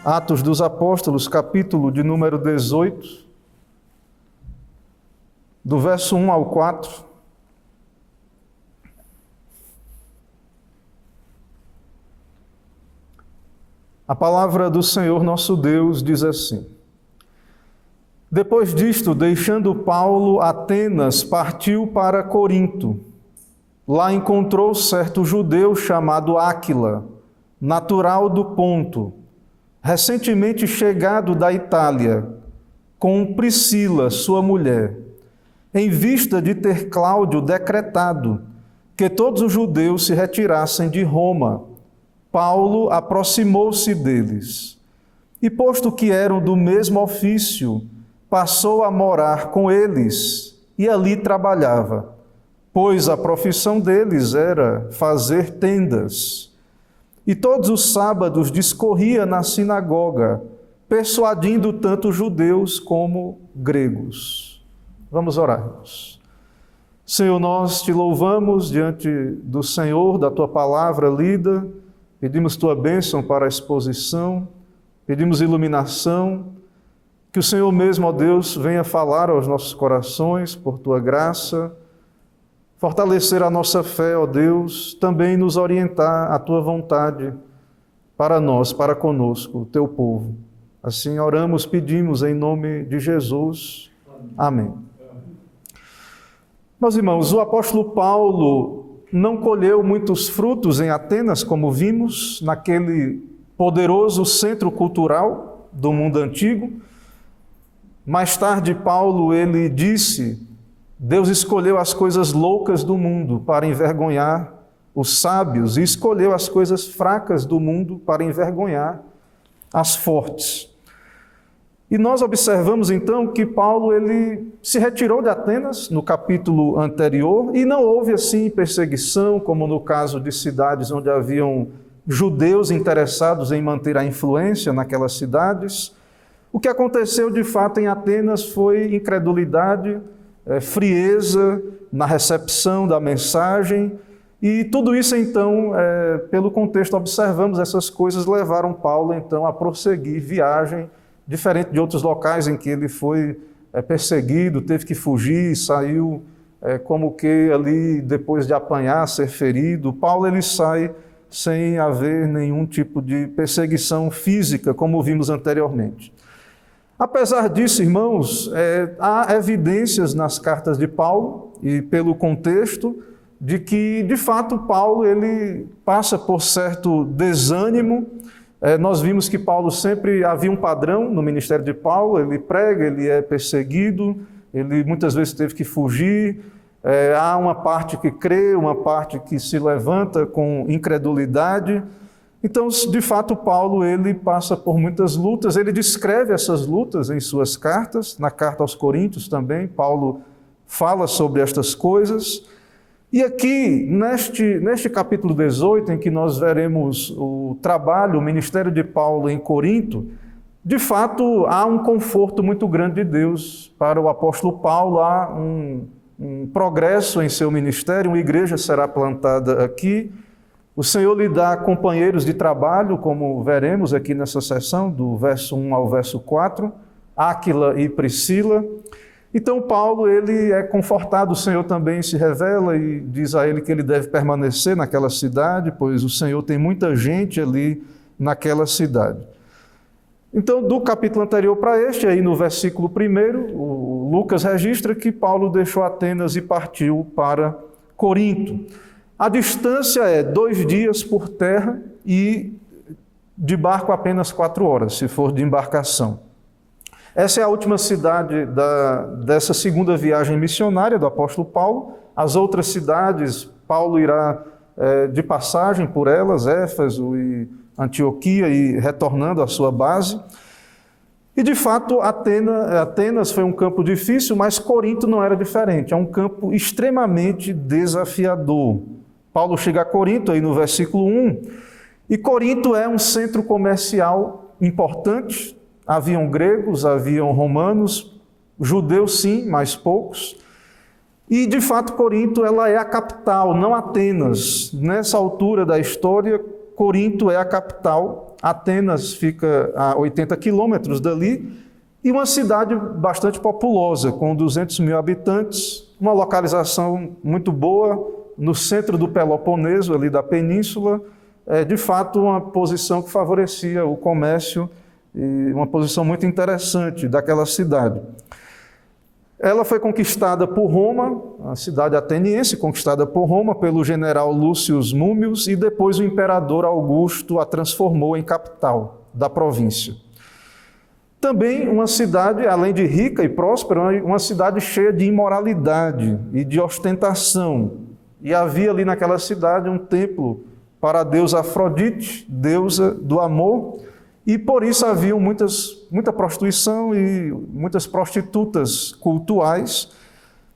Atos dos Apóstolos, capítulo de número 18, do verso 1 ao 4. A palavra do Senhor nosso Deus diz assim: Depois disto, deixando Paulo Atenas, partiu para Corinto. Lá encontrou certo judeu chamado Áquila, natural do Ponto, recentemente chegado da Itália, com Priscila, sua mulher, em vista de ter Cláudio decretado que todos os judeus se retirassem de Roma. Paulo aproximou-se deles e, posto que eram do mesmo ofício, passou a morar com eles e ali trabalhava, pois a profissão deles era fazer tendas. E todos os sábados discorria na sinagoga, persuadindo tanto judeus como gregos. Vamos orar. Senhor, nós te louvamos diante do Senhor, da tua palavra lida, pedimos tua bênção para a exposição, pedimos iluminação, que o Senhor mesmo, ó Deus, venha falar aos nossos corações por tua graça, fortalecer a nossa fé, ó Deus, também nos orientar à tua vontade para nós, para conosco, o teu povo. Assim oramos, pedimos em nome de Jesus. Amém. Meus irmãos, o apóstolo Paulo não colheu muitos frutos em Atenas, como vimos, naquele poderoso centro cultural do mundo antigo. Mais tarde, Paulo, ele disse: Deus escolheu as coisas loucas do mundo para envergonhar os sábios e escolheu as coisas fracas do mundo para envergonhar as fortes. E nós observamos então que Paulo ele se retirou de Atenas no capítulo anterior e não houve assim perseguição, como no caso de cidades onde haviam judeus interessados em manter a influência naquelas cidades. O que aconteceu de fato em Atenas foi incredulidade, frieza na recepção da mensagem, e tudo isso então, pelo contexto observamos, essas coisas levaram Paulo então a prosseguir viagem, diferente de outros locais em que ele foi perseguido, teve que fugir, saiu como que ali depois de apanhar, ser ferido. Paulo ele sai sem haver nenhum tipo de perseguição física, como vimos anteriormente. Apesar disso, irmãos, há evidências nas cartas de Paulo e pelo contexto de que, de fato, Paulo ele passa por certo desânimo. Nós vimos que Paulo sempre havia um padrão no ministério de Paulo, ele prega, ele é perseguido, ele muitas vezes teve que fugir, há uma parte que crê, uma parte que se levanta com incredulidade. Então, de fato, Paulo ele passa por muitas lutas, ele descreve essas lutas em suas cartas, na carta aos Coríntios também, Paulo fala sobre estas coisas. E aqui, neste capítulo 18, em que nós veremos o trabalho, o ministério de Paulo em Corinto, de fato, há um conforto muito grande de Deus para o apóstolo Paulo, há um progresso em seu ministério, uma igreja será plantada aqui. O Senhor lhe dá companheiros de trabalho, como veremos aqui nessa sessão, do verso 1 ao verso 4, Áquila e Priscila. Então Paulo ele é confortado, o Senhor também se revela e diz a ele que ele deve permanecer naquela cidade, pois o Senhor tem muita gente ali naquela cidade. Então, do capítulo anterior para este, aí no versículo 1, o Lucas registra que Paulo deixou Atenas e partiu para Corinto. A distância é 2 dias por terra e de barco apenas 4 horas, se for de embarcação. Essa é a última cidade dessa segunda viagem missionária do apóstolo Paulo. As outras cidades, Paulo irá de passagem por elas, Éfeso e Antioquia, e retornando à sua base. E de fato, Atenas foi um campo difícil, mas Corinto não era diferente, é um campo extremamente desafiador. Paulo chega a Corinto, aí no versículo 1, e Corinto é um centro comercial importante. Haviam gregos, haviam romanos, judeus sim, mas poucos. E de fato Corinto ela é a capital, não Atenas. Nessa altura da história, Corinto é a capital. Atenas fica a 80 quilômetros dali, e uma cidade bastante populosa, com 200 mil habitantes, uma localização muito boa, no centro do Peloponeso, ali da península, de fato uma posição que favorecia o comércio, e uma posição muito interessante daquela cidade. Ela foi conquistada por Roma, a cidade ateniense, conquistada por Roma pelo general Lúcio Múmius, e depois o imperador Augusto a transformou em capital da província. Também uma cidade, além de rica e próspera, uma cidade cheia de imoralidade e de ostentação. E havia ali naquela cidade um templo para a deusa Afrodite, deusa do amor, e por isso havia muita prostituição e muitas prostitutas cultuais.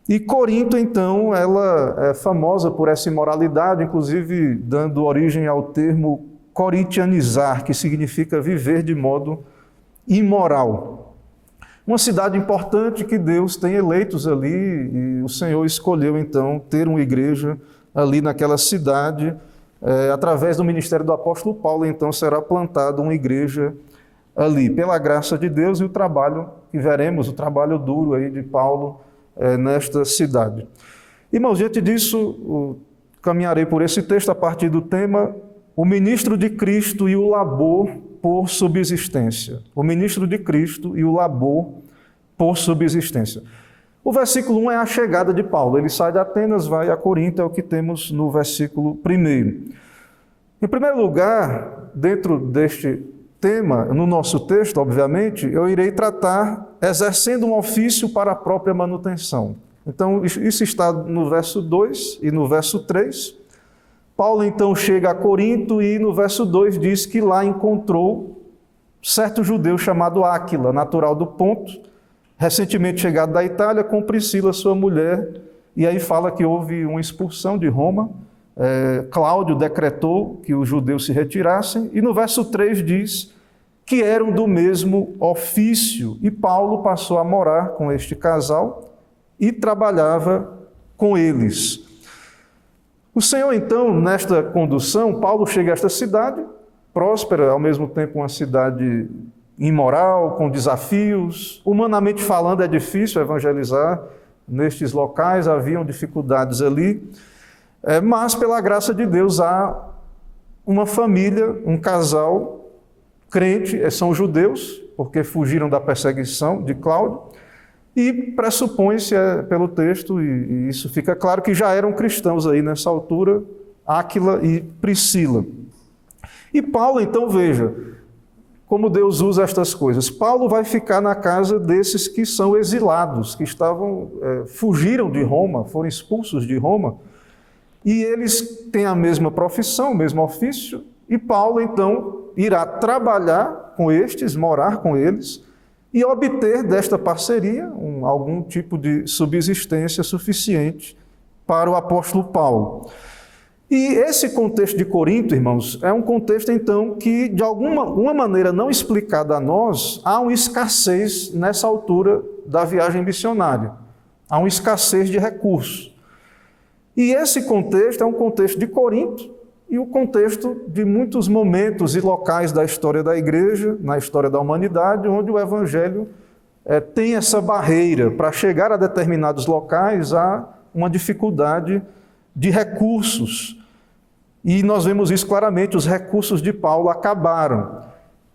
E Corinto, então, ela é famosa por essa imoralidade, inclusive dando origem ao termo corintianizar, que significa viver de modo imoral. Uma cidade importante que Deus tem eleitos ali, e o Senhor escolheu, então, ter uma igreja ali naquela cidade. Através do ministério do apóstolo Paulo, então, será plantada uma igreja ali, pela graça de Deus, e o trabalho que veremos, o trabalho duro aí de Paulo nesta cidade. Irmãos, diante disso, caminharei por esse texto a partir do tema o ministro de Cristo e o labor por subsistência. O ministro de Cristo e o labor por subsistência. O versículo 1 é a chegada de Paulo. Ele sai de Atenas, vai a Corinto, é o que temos no versículo 1. Em primeiro lugar, dentro deste tema, no nosso texto, obviamente, eu irei tratar exercendo um ofício para a própria manutenção. Então, isso está no verso 2 e no verso 3. Paulo, então, chega a Corinto e no verso 2 diz que lá encontrou certo judeu chamado Áquila, natural do Ponto, recentemente chegado da Itália, com Priscila, sua mulher, e aí fala que houve uma expulsão de Roma. Cláudio decretou que os judeus se retirassem, e no verso 3 diz que eram do mesmo ofício, e Paulo passou a morar com este casal e trabalhava com eles. O Senhor, então, nesta condução, Paulo chega a esta cidade, próspera, ao mesmo tempo uma cidade imoral, com desafios. Humanamente falando, é difícil evangelizar nestes locais, haviam dificuldades ali, mas pela graça de Deus há uma família, um casal crente, são judeus, porque fugiram da perseguição de Cláudio, e pressupõe-se pelo texto, e isso fica claro, que já eram cristãos aí nessa altura, Áquila e Priscila. E Paulo, então, veja como Deus usa estas coisas. Paulo vai ficar na casa desses que são exilados, que fugiram de Roma, foram expulsos de Roma, e eles têm a mesma profissão, o mesmo ofício, e Paulo, então, irá trabalhar com estes, morar com eles, e obter desta parceria algum tipo de subsistência suficiente para o apóstolo Paulo. E esse contexto de Corinto, irmãos, é um contexto, então, que, de alguma maneira não explicada a nós, há uma escassez nessa altura da viagem missionária. Há uma escassez de recursos. E esse contexto é um contexto de Corinto e o contexto de muitos momentos e locais da história da igreja, na história da humanidade, onde o evangelho tem essa barreira. Para chegar a determinados locais, há uma dificuldade de recursos. E nós vemos isso claramente, os recursos de Paulo acabaram.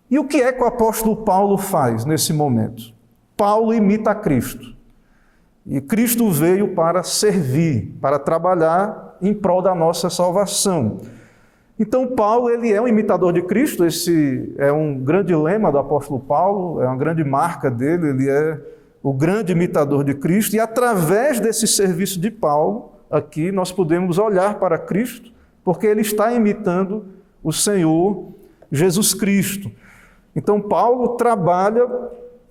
E o que é que o apóstolo Paulo faz nesse momento? Paulo imita a Cristo. E Cristo veio para servir, para trabalhar em prol da nossa salvação. Então Paulo, ele é um imitador de Cristo, esse é um grande lema do apóstolo Paulo, é uma grande marca dele, ele é o grande imitador de Cristo, e através desse serviço de Paulo, aqui nós podemos olhar para Cristo, porque ele está imitando o Senhor Jesus Cristo. Então Paulo trabalha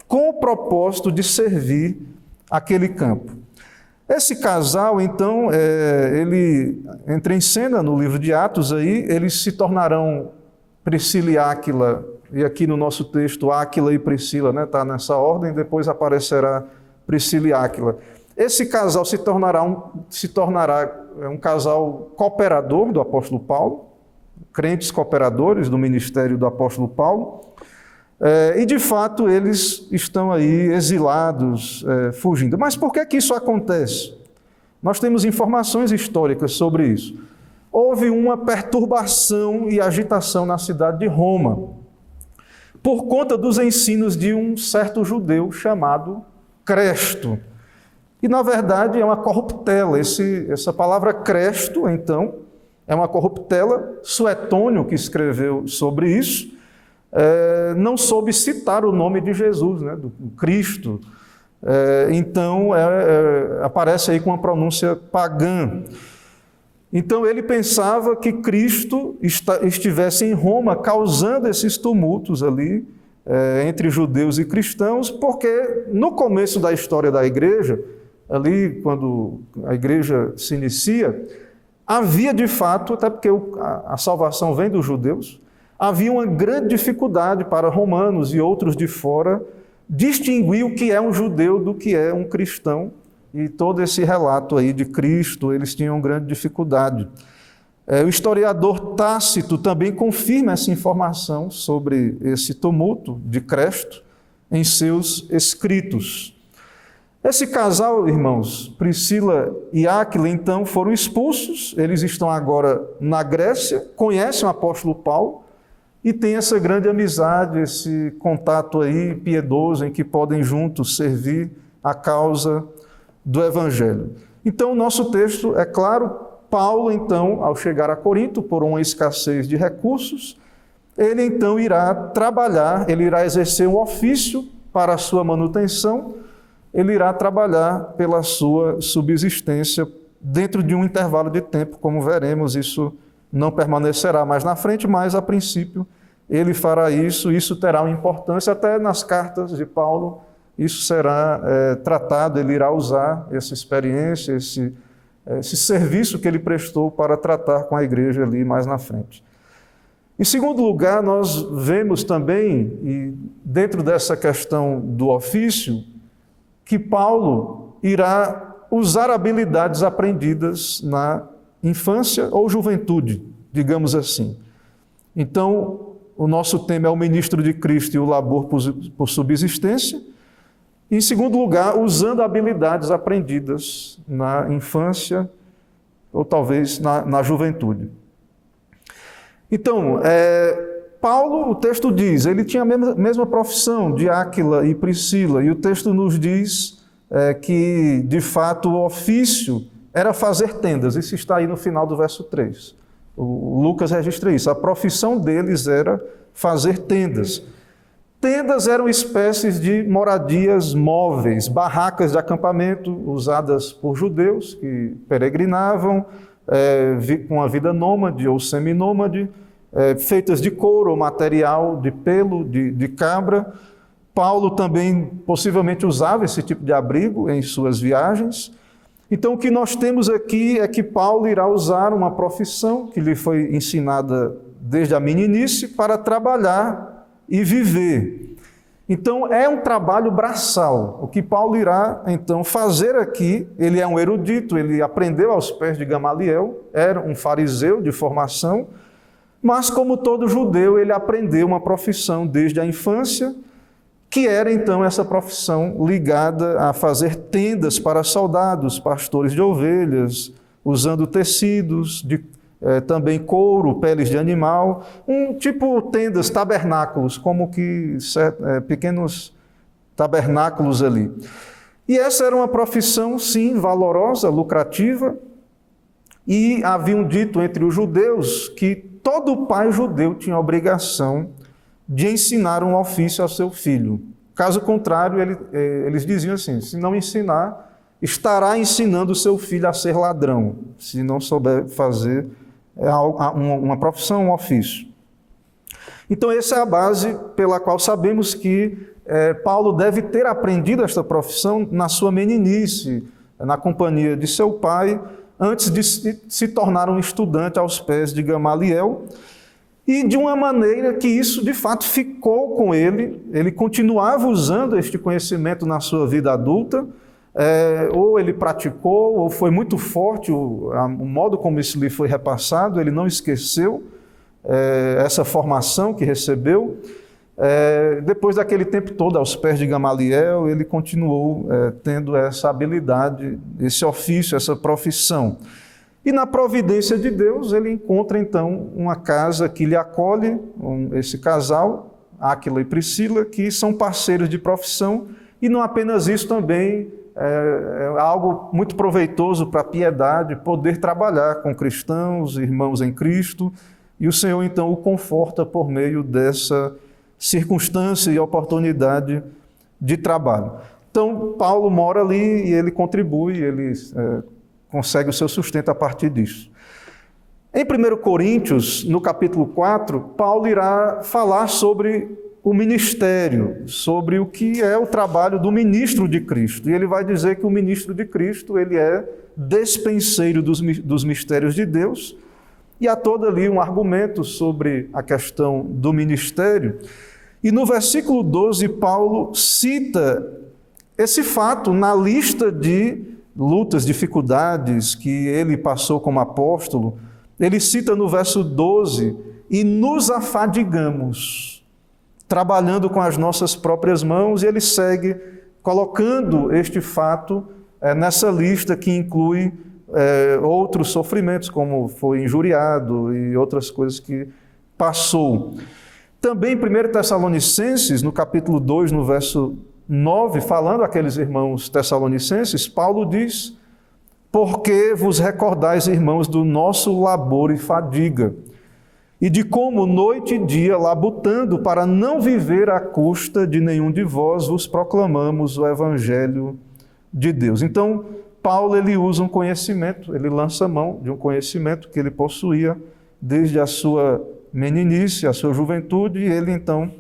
com o propósito de servir aquele campo. Esse casal, então, ele entra em cena no livro de Atos, aí, eles se tornarão Priscila e Áquila, e aqui no nosso texto, Áquila e Priscila, né, está nessa ordem, depois aparecerá Priscila e Áquila. Esse casal se tornará um casal cooperador do apóstolo Paulo, crentes cooperadores do ministério do apóstolo Paulo, e de fato eles estão aí exilados, fugindo. Mas por que isso acontece? Nós temos informações históricas sobre isso. Houve uma perturbação e agitação na cidade de Roma, por conta dos ensinos de um certo judeu chamado Cresto. E, na verdade, é uma corruptela. Essa palavra Cresto, então, é uma corruptela. Suetônio, que escreveu sobre isso, não soube citar o nome de Jesus, né, do Cristo. Então, aparece aí com uma pronúncia pagã. Então, ele pensava que Cristo estivesse em Roma causando esses tumultos ali entre judeus e cristãos, porque no começo da história da igreja, ali quando a igreja se inicia, havia de fato, até porque a salvação vem dos judeus, havia uma grande dificuldade para romanos e outros de fora distinguir o que é um judeu do que é um cristão. E todo esse relato aí de Cristo, eles tinham grande dificuldade. O historiador Tácito também confirma essa informação sobre esse tumulto de Cresto em seus escritos. Esse casal, irmãos, Priscila e Áquila, então, foram expulsos. Eles estão agora na Grécia, conhecem o apóstolo Paulo e têm essa grande amizade, esse contato aí piedoso em que podem juntos servir a causa do Evangelho. Então, o nosso texto é claro. Paulo, então, ao chegar a Corinto, por uma escassez de recursos, ele então irá trabalhar, ele irá exercer um ofício para a sua manutenção, ele irá trabalhar pela sua subsistência dentro de um intervalo de tempo, como veremos, isso não permanecerá mais na frente, mas a princípio ele fará isso terá uma importância até nas cartas de Paulo. Isso será tratado, ele irá usar essa experiência, esse serviço que ele prestou para tratar com a igreja ali mais na frente. Em segundo lugar, nós vemos também, e dentro dessa questão do ofício, que Paulo irá usar habilidades aprendidas na infância ou juventude, digamos assim. Então, o nosso tema é o ministro de Cristo e o labor por subsistência. Em segundo lugar, usando habilidades aprendidas na infância ou talvez na juventude. Então, Paulo, o texto diz, ele tinha a mesma profissão de Áquila e Priscila, e o texto nos diz que, de fato, o ofício era fazer tendas. Isso está aí no final do verso 3. O Lucas registra isso. A profissão deles era fazer tendas. Tendas eram espécies de moradias móveis, barracas de acampamento usadas por judeus que peregrinavam com uma vida nômade ou seminômade, feitas de couro ou material de pelo de cabra. Paulo também possivelmente usava esse tipo de abrigo em suas viagens. Então o que nós temos aqui é que Paulo irá usar uma profissão que lhe foi ensinada desde a meninice para trabalhar e viver. Então, é um trabalho braçal. O que Paulo irá, então, fazer aqui, ele é um erudito, ele aprendeu aos pés de Gamaliel, era um fariseu de formação, mas, como todo judeu, ele aprendeu uma profissão desde a infância, que era, então, essa profissão ligada a fazer tendas para soldados, pastores de ovelhas, usando tecidos também couro, peles de animal, tipo tendas, tabernáculos, como que pequenos tabernáculos ali. E essa era uma profissão, sim, valorosa, lucrativa, e havia um dito entre os judeus que todo pai judeu tinha a obrigação de ensinar um ofício ao seu filho. Caso contrário, eles diziam assim, se não ensinar, estará ensinando o seu filho a ser ladrão, se não souber fazer uma profissão, um ofício. Então essa é a base pela qual sabemos que Paulo deve ter aprendido esta profissão na sua meninice, na companhia de seu pai, antes de se tornar um estudante aos pés de Gamaliel, e de uma maneira que isso de fato ficou com ele continuava usando este conhecimento na sua vida adulta, ou ele praticou, ou foi muito forte o modo como isso lhe foi repassado, ele não esqueceu, essa formação que recebeu. Depois daquele tempo todo, aos pés de Gamaliel, ele continuou tendo essa habilidade, esse ofício, essa profissão. E na providência de Deus, ele encontra então uma casa que lhe acolhe, esse casal, Áquila e Priscila, que são parceiros de profissão, e não apenas isso também, é algo muito proveitoso para a piedade, poder trabalhar com cristãos, irmãos em Cristo, e o Senhor então o conforta por meio dessa circunstância e oportunidade de trabalho. Então, Paulo mora ali e ele contribui, ele consegue o seu sustento a partir disso. Em 1 Coríntios, no capítulo 4, Paulo irá falar sobre o ministério, sobre o que é o trabalho do ministro de Cristo. E ele vai dizer que o ministro de Cristo, ele é despenseiro dos mistérios de Deus, e há todo ali um argumento sobre a questão do ministério. E no versículo 12, Paulo cita esse fato na lista de lutas, dificuldades que ele passou como apóstolo. Ele cita no verso 12, e nos afadigamos, trabalhando com as nossas próprias mãos, e ele segue colocando este fato nessa lista que inclui outros sofrimentos, como foi injuriado e outras coisas que passou. Também em 1 Tessalonicenses, no capítulo 2, no verso 9, falando àqueles irmãos tessalonicenses, Paulo diz: porque vos recordais, irmãos, do nosso labor e fadiga, e de como noite e dia, labutando para não viver à custa de nenhum de vós, vos proclamamos o Evangelho de Deus. Então, Paulo ele usa um conhecimento, ele lança mão de um conhecimento que ele possuía desde a sua meninice, a sua juventude, e ele então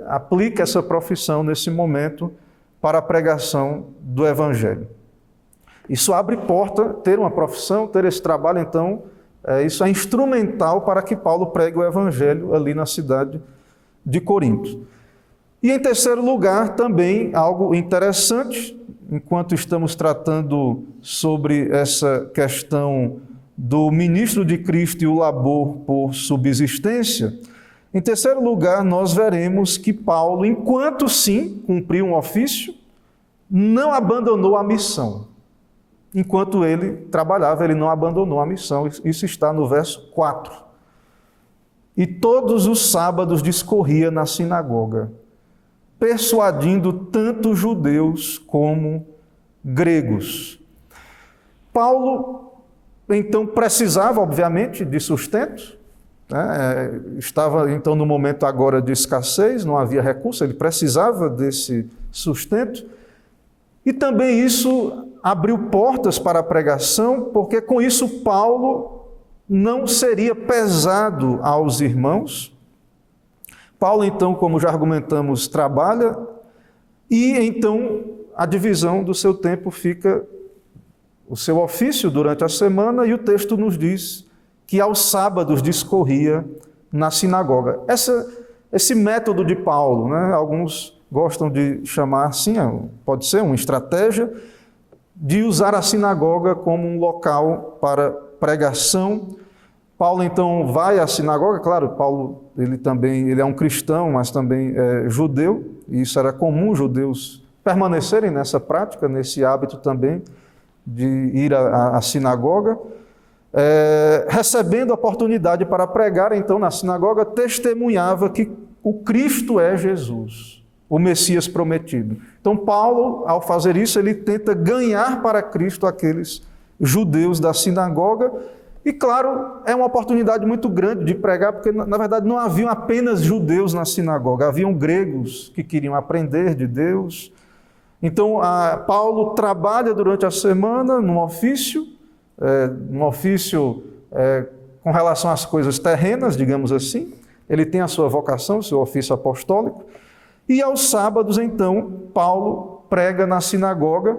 aplica essa profissão nesse momento para a pregação do Evangelho. Isso abre porta, ter uma profissão, ter esse trabalho, então, isso é instrumental para que Paulo pregue o Evangelho ali na cidade de Corinto. E em terceiro lugar, também algo interessante, enquanto estamos tratando sobre essa questão do ministro de Cristo e o labor por subsistência, em terceiro lugar, nós veremos que Paulo, enquanto sim cumpriu um ofício, não abandonou a missão. Enquanto ele trabalhava, ele não abandonou a missão. Isso está no verso 4. E todos os sábados discorria na sinagoga, persuadindo tanto judeus como gregos. Paulo, então, precisava, obviamente, de sustento, né? Estava, então, no momento agora de escassez, não havia recurso, ele precisava desse sustento. E também isso abriu portas para a pregação, porque com isso Paulo não seria pesado aos irmãos. Paulo, então, como já argumentamos, trabalha, e então a divisão do seu tempo fica o seu ofício durante a semana, e o texto nos diz que aos sábados discorria na sinagoga. Esse método de Paulo, né, alguns gostam de chamar assim, pode ser uma estratégia, de usar a sinagoga como um local para pregação. Paulo, então, vai à sinagoga. Claro, Paulo ele é um cristão, mas também é judeu, e isso era comum, judeus permanecerem nessa prática, nesse hábito também de ir à sinagoga. Recebendo a oportunidade para pregar, então, na sinagoga, testemunhava que o Cristo é Jesus, o Messias prometido. Então, Paulo, ao fazer isso, ele tenta ganhar para Cristo aqueles judeus da sinagoga. E, claro, é uma oportunidade muito grande de pregar, porque, na verdade, não haviam apenas judeus na sinagoga, haviam gregos que queriam aprender de Deus. Então, Paulo trabalha durante a semana num ofício com relação às coisas terrenas, digamos assim. Ele tem a sua vocação, o seu ofício apostólico. E aos sábados, então, Paulo prega na sinagoga.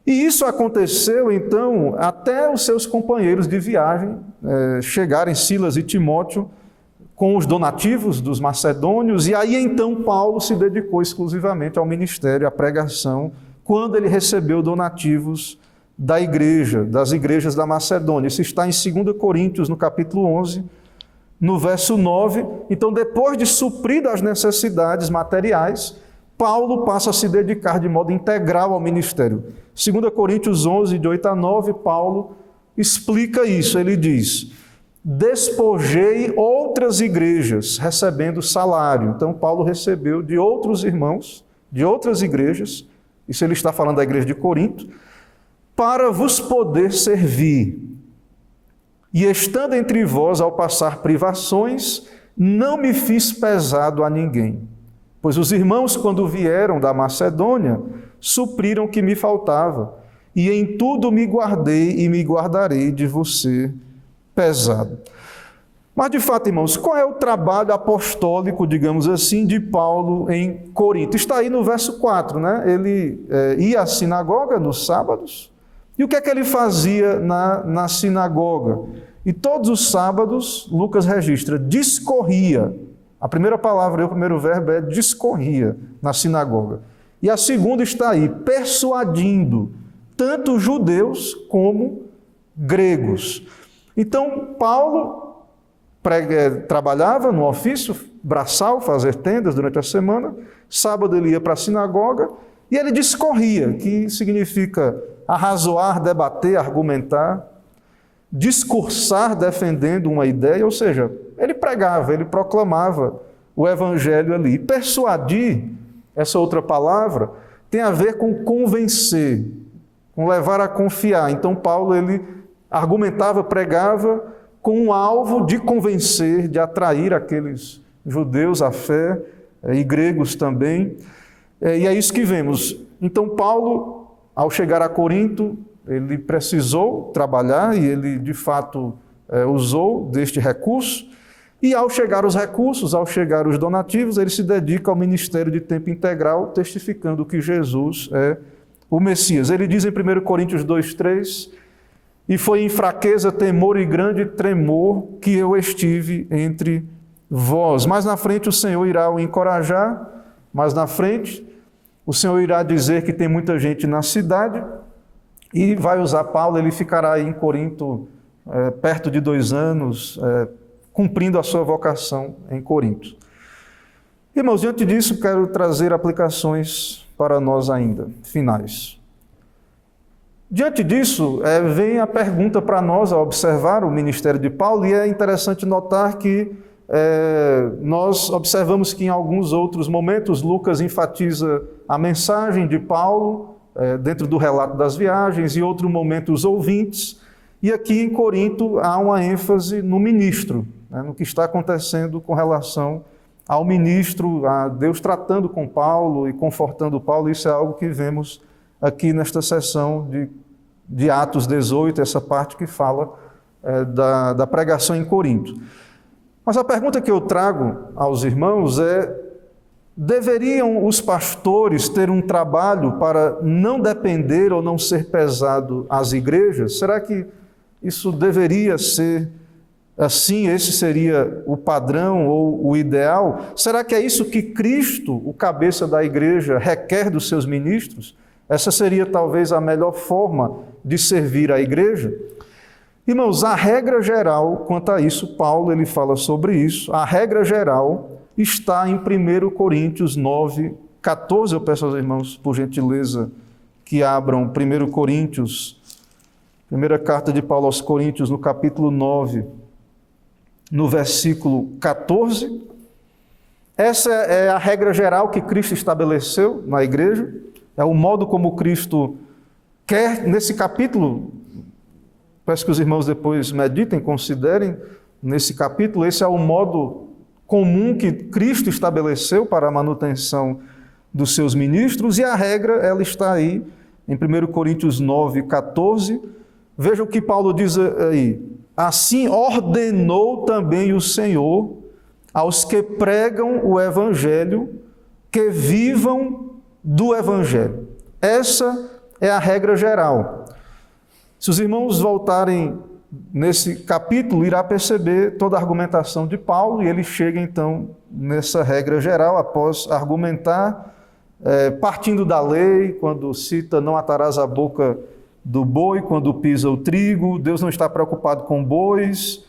E isso aconteceu, então, até os seus companheiros de viagem chegarem, Silas e Timóteo, com os donativos dos macedônios. E aí, então, Paulo se dedicou exclusivamente ao ministério, à pregação, quando ele recebeu donativos das igrejas da Macedônia. Isso está em 2 Coríntios, no capítulo 11, no verso 9. Então, depois de suprir as necessidades materiais, Paulo passa a se dedicar de modo integral ao ministério. 2 Coríntios 11, de 8 a 9, Paulo explica isso. Ele diz: despojei outras igrejas, recebendo salário. Então, Paulo recebeu de outros irmãos, de outras igrejas, isso ele está falando da igreja de Corinto, para vos poder servir. E estando entre vós, ao passar privações, não me fiz pesado a ninguém. Pois os irmãos, quando vieram da Macedônia, supriram o que me faltava, e em tudo me guardei e me guardarei de você pesado. Mas, de fato, irmãos, qual é o trabalho apostólico, digamos assim, de Paulo em Corinto? Está aí no verso 4, né? Ele ia à sinagoga nos sábados. E o que é que ele fazia na sinagoga? E todos os sábados, Lucas registra, discorria. A primeira palavra, o primeiro verbo é discorria na sinagoga. E a segunda está aí, persuadindo tanto judeus como gregos. Então, Paulo trabalhava no ofício braçal, fazer tendas durante a semana. Sábado ele ia para a sinagoga e ele discorria, que significa arrazoar, debater, argumentar, discursar defendendo uma ideia, ou seja, ele pregava, ele proclamava o evangelho ali. Persuadir, essa outra palavra, tem a ver com convencer, com levar a confiar. Então Paulo, ele argumentava, pregava com o alvo de convencer, de atrair aqueles judeus à fé, e gregos também. E é isso que vemos. Então Paulo, ao chegar a Corinto, ele precisou trabalhar e ele, de fato, usou deste recurso. E ao chegar os recursos, ao chegar os donativos, ele se dedica ao ministério de tempo integral, testificando que Jesus é o Messias. Ele diz em 1 Coríntios 2:3, e foi em fraqueza, temor e grande tremor que eu estive entre vós. Mais na frente o Senhor irá o encorajar, mais na frente o Senhor irá dizer que tem muita gente na cidade e vai usar Paulo. Ele ficará aí em Corinto perto de 2 anos, cumprindo a sua vocação em Corinto. Irmãos, diante disso, quero trazer aplicações para nós ainda, finais. Diante disso, vem a pergunta para nós ao observar o ministério de Paulo, e é interessante notar que nós observamos que em alguns outros momentos Lucas enfatiza a mensagem de Paulo dentro do relato das viagens, e em outro momento os ouvintes, e aqui em Corinto há uma ênfase no ministro, no que está acontecendo com relação ao ministro, a Deus tratando com Paulo e confortando Paulo. Isso é algo que vemos aqui nesta seção de Atos 18, essa parte que fala da pregação em Corinto. Mas a pergunta que eu trago aos irmãos é: deveriam os pastores ter um trabalho para não depender ou não ser pesado às igrejas? Será que isso deveria ser assim? Esse seria o padrão ou o ideal? Será que é isso que Cristo, o cabeça da igreja, requer dos seus ministros? Essa seria talvez a melhor forma de servir a igreja? Irmãos, a regra geral quanto a isso, Paulo ele fala sobre isso, a regra geral está em 1 Coríntios 9:14. Eu peço aos irmãos, por gentileza, que abram 1 Coríntios, primeira carta de Paulo aos Coríntios, no capítulo 9, no versículo 14. Essa é a regra geral que Cristo estabeleceu na igreja, é o modo como Cristo quer, nesse capítulo, peço que os irmãos depois meditem, considerem, nesse capítulo, esse é o modo comum que Cristo estabeleceu para a manutenção dos seus ministros, e a regra, ela está aí, em 1 Coríntios 9:14, veja o que Paulo diz aí: assim ordenou também o Senhor aos que pregam o Evangelho, que vivam do Evangelho. Essa é a regra geral. Se os irmãos voltarem nesse capítulo, irá perceber toda a argumentação de Paulo, e ele chega então nessa regra geral, após argumentar, partindo da lei, quando cita não atarás a boca do boi quando pisa o trigo. Deus não está preocupado com bois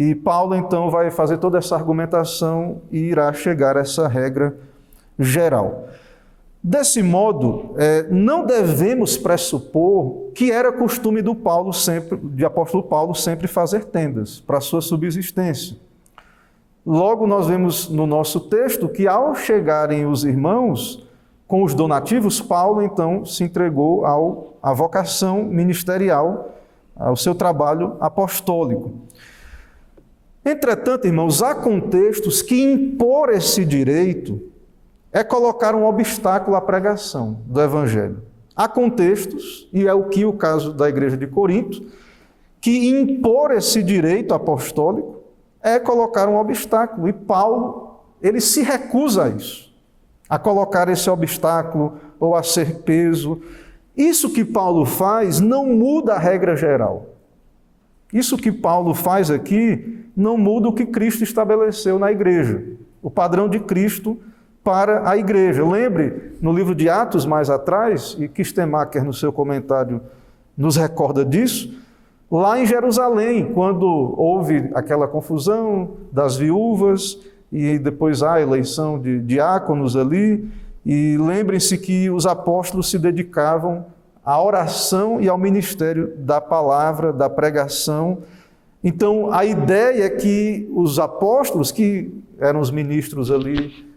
E Paulo, então, vai fazer toda essa argumentação e irá chegar a essa regra geral. Desse modo, não devemos pressupor que era costume de apóstolo Paulo sempre fazer tendas para a sua subsistência. Logo, nós vemos no nosso texto que, ao chegarem os irmãos com os donativos, Paulo, então, se entregou à vocação ministerial, ao seu trabalho apostólico. Entretanto, irmãos, há contextos que impor esse direito é colocar um obstáculo à pregação do Evangelho. Há contextos, e é o caso da igreja de Corinto, que impor esse direito apostólico é colocar um obstáculo. E Paulo, ele se recusa a isso, a colocar esse obstáculo ou a ser peso. Isso que Paulo faz não muda a regra geral. Isso que Paulo faz aqui não muda o que Cristo estabeleceu na igreja, o padrão de Cristo para a igreja. Lembre, no livro de Atos, mais atrás, e Kistemacher, no seu comentário, nos recorda disso, lá em Jerusalém, quando houve aquela confusão das viúvas, e depois há a eleição de diáconos ali, e lembrem-se que os apóstolos se dedicavam à oração e ao ministério da palavra, da pregação. Então, a ideia é que os apóstolos, que eram os ministros ali,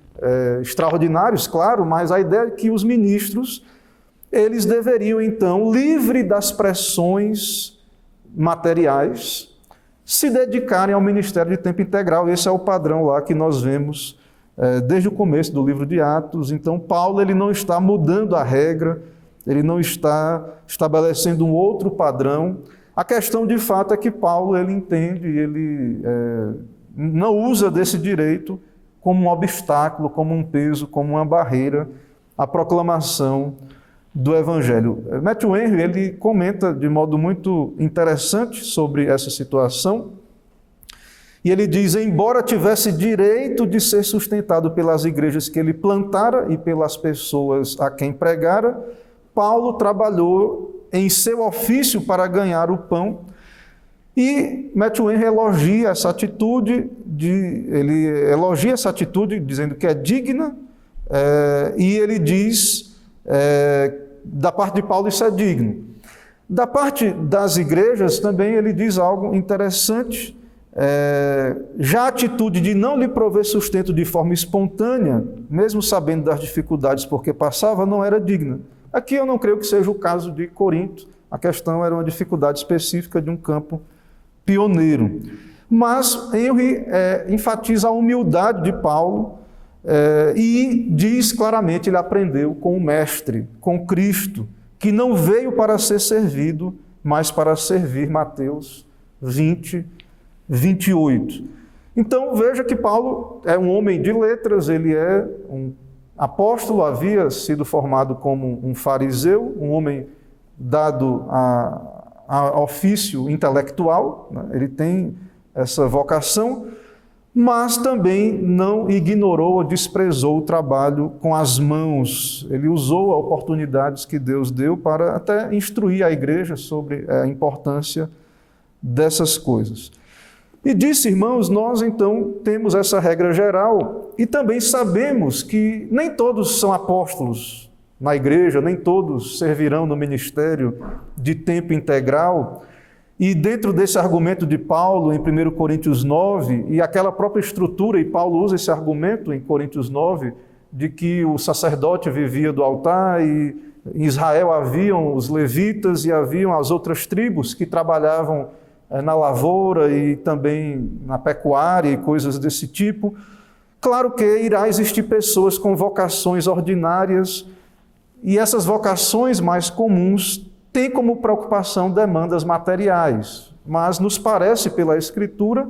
extraordinários, claro, mas a ideia é que os ministros, eles deveriam, então, livre das pressões materiais, se dedicarem ao ministério de tempo integral. Esse é o padrão lá que nós vemos desde o começo do livro de Atos. Então, Paulo, ele não está mudando a regra, ele não está estabelecendo um outro padrão. A questão, de fato, é que Paulo, ele entende, ele não usa desse direito como um obstáculo, como um peso, como uma barreira à proclamação do Evangelho. Matthew Henry, ele comenta de modo muito interessante sobre essa situação, e ele diz: embora tivesse direito de ser sustentado pelas igrejas que ele plantara e pelas pessoas a quem pregara, Paulo trabalhou em seu ofício para ganhar o pão. E Matthew Henry elogia essa atitude, dizendo que é digna, e ele diz, da parte de Paulo, isso é digno. Da parte das igrejas também ele diz algo interessante, já a atitude de não lhe prover sustento de forma espontânea, mesmo sabendo das dificuldades porque passava, não era digna. Aqui eu não creio que seja o caso de Corinto, a questão era uma dificuldade específica de um campo pioneiro. Mas Henry enfatiza a humildade de Paulo e diz claramente: ele aprendeu com o Mestre, com Cristo, que não veio para ser servido, mas para servir. Mateus 20, 28. Então veja que Paulo é um homem de letras, ele é um apóstolo, havia sido formado como um fariseu, um homem dado a ofício intelectual, né? Ele tem essa vocação, mas também não ignorou ou desprezou o trabalho com as mãos. Ele usou as oportunidades que Deus deu para até instruir a igreja sobre a importância dessas coisas. E disse, irmãos, nós então temos essa regra geral e também sabemos que nem todos são apóstolos na igreja, nem todos servirão no ministério de tempo integral. E dentro desse argumento de Paulo, em 1 Coríntios 9, e aquela própria estrutura, e Paulo usa esse argumento em Coríntios 9, de que o sacerdote vivia do altar, e em Israel haviam os levitas e haviam as outras tribos que trabalhavam na lavoura e também na pecuária e coisas desse tipo. Claro que irá existir pessoas com vocações ordinárias, e essas vocações mais comuns têm como preocupação demandas materiais, mas nos parece pela Escritura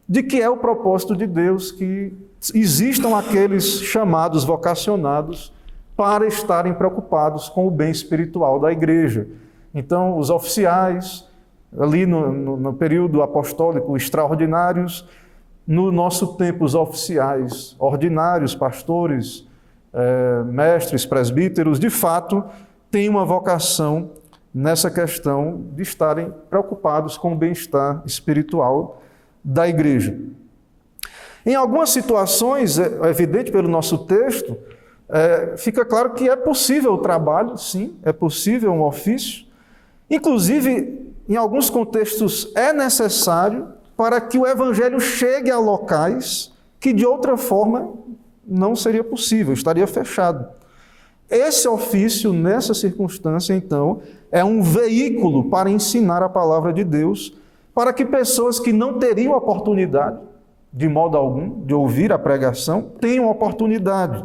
de que é o propósito de Deus que existam aqueles chamados vocacionados para estarem preocupados com o bem espiritual da igreja. Então, os oficiais, ali no período apostólico, extraordinários, no nosso tempo, os oficiais ordinários, pastores, mestres, presbíteros, de fato, têm uma vocação nessa questão de estarem preocupados com o bem-estar espiritual da igreja. Em algumas situações, é evidente pelo nosso texto, fica claro que é possível o trabalho, sim, é possível um ofício. Inclusive, em alguns contextos, é necessário para que o evangelho chegue a locais que de outra forma não seria possível, estaria fechado. Esse ofício, nessa circunstância, então, é um veículo para ensinar a palavra de Deus, para que pessoas que não teriam oportunidade, de modo algum, de ouvir a pregação, tenham oportunidade.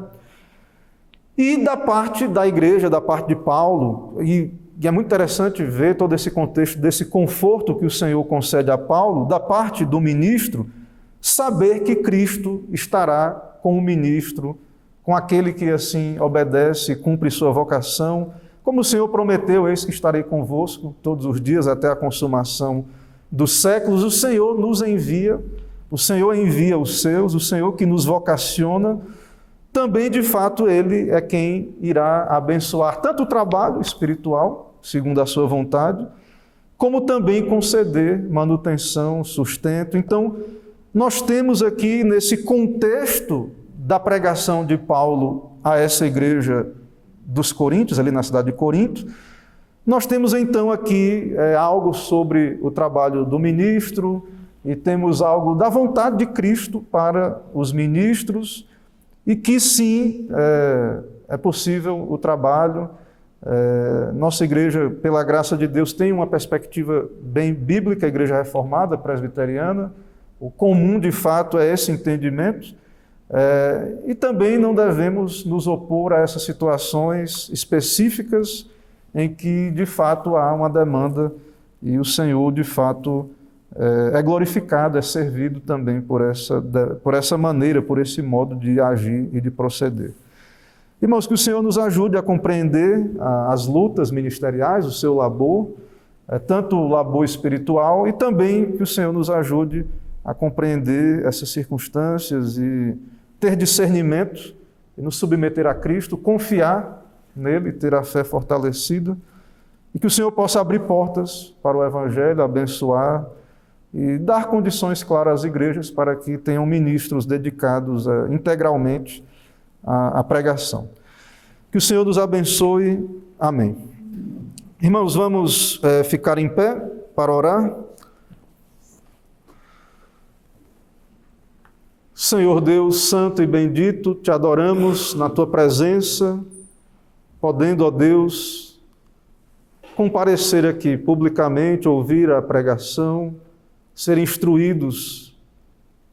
E da parte da igreja, da parte de Paulo, e é muito interessante ver todo esse contexto, desse conforto que o Senhor concede a Paulo, da parte do ministro, saber que Cristo estará com o ministro, com aquele que assim obedece, cumpre sua vocação. Como o Senhor prometeu, eis que estarei convosco todos os dias até a consumação dos séculos. O Senhor nos envia, o Senhor envia os seus, o Senhor que nos vocaciona, também de fato Ele é quem irá abençoar tanto o trabalho espiritual, segundo a sua vontade, como também conceder manutenção, sustento. Então, nós temos aqui nesse contexto da pregação de Paulo a essa igreja dos Coríntios, ali na cidade de Corinto, nós temos então aqui algo sobre o trabalho do ministro e temos algo da vontade de Cristo para os ministros e que sim, é possível o trabalho. Nossa igreja, pela graça de Deus, tem uma perspectiva bem bíblica, a igreja reformada, presbiteriana. O comum, de fato, é esse entendimento. E também não devemos nos opor a essas situações específicas em que, de fato, há uma demanda e o Senhor, de fato, é glorificado, é servido também por essa maneira, por esse modo de agir e de proceder. Irmãos, que o Senhor nos ajude a compreender as lutas ministeriais, o seu labor, tanto o labor espiritual, e também que o Senhor nos ajude a compreender essas circunstâncias e ter discernimento e nos submeter a Cristo, confiar nele, ter a fé fortalecida, e que o Senhor possa abrir portas para o Evangelho, abençoar e dar condições claras às igrejas para que tenham ministros dedicados integralmente à pregação. Que o Senhor nos abençoe. Amém. Irmãos, vamos ficar em pé para orar. Senhor Deus, santo e bendito, te adoramos na tua presença, podendo, ó Deus, comparecer aqui publicamente, ouvir a pregação, ser instruídos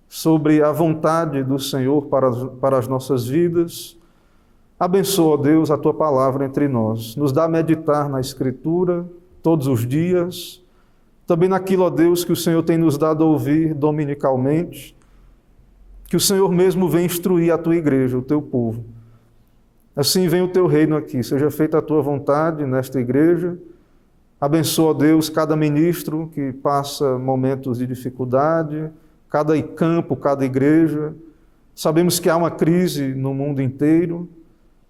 sobre a vontade do Senhor para as nossas vidas. Abençoa, ó Deus, a tua palavra entre nós. Nos dá a meditar na Escritura todos os dias, também naquilo, ó Deus, que o Senhor tem nos dado a ouvir dominicalmente. Que o Senhor mesmo venha instruir a tua igreja, o teu povo. Assim vem o teu reino aqui, seja feita a tua vontade nesta igreja. Abençoa, Deus, cada ministro que passa momentos de dificuldade, cada campo, cada igreja. Sabemos que há uma crise no mundo inteiro,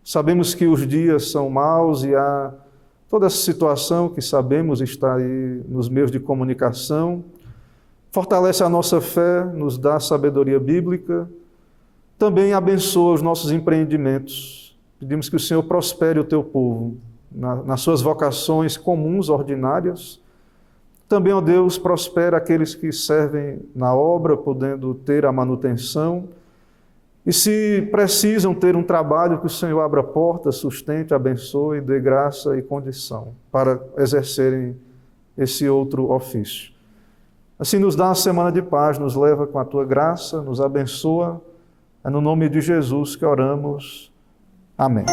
sabemos que os dias são maus e há toda essa situação que sabemos está aí nos meios de comunicação. Fortalece a nossa fé, nos dá sabedoria bíblica, também abençoa os nossos empreendimentos. Pedimos que o Senhor prospere o teu povo nas suas vocações comuns, ordinárias. Também, ó Deus, prospera aqueles que servem na obra, podendo ter a manutenção. E se precisam ter um trabalho, que o Senhor abra portas, sustente, abençoe, dê graça e condição para exercerem esse outro ofício. Assim nos dá uma semana de paz, nos leva com a tua graça, nos abençoa. É no nome de Jesus que oramos. Amém.